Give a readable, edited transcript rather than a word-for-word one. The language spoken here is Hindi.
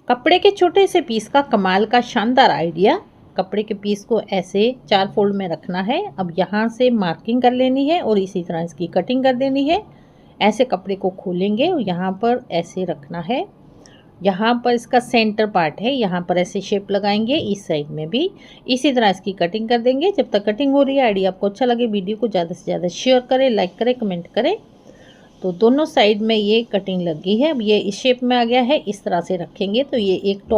कपड़े के छोटे से पीस का कमाल का शानदार आइडिया। कपड़े के पीस को ऐसे 4 फोल्ड में रखना है। अब यहाँ से मार्किंग कर लेनी है और इसी तरह इसकी कटिंग कर देनी है। ऐसे कपड़े को खोलेंगे और यहाँ पर ऐसे रखना है। यहाँ पर इसका सेंटर पार्ट है, यहाँ पर ऐसे शेप लगाएंगे, इस साइड में भी इसी तरह इसकी कटिंग कर देंगे। जब तक कटिंग हो रही है, आइडिया आपको अच्छा लगे वीडियो को ज़्यादा से ज़्यादा शेयर करें, लाइक करें, कमेंट करें। तो दोनों साइड में ये कटिंग लग गई है। अब ये इस शेप में आ गया है, इस तरह से रखेंगे तो ये एक टॉप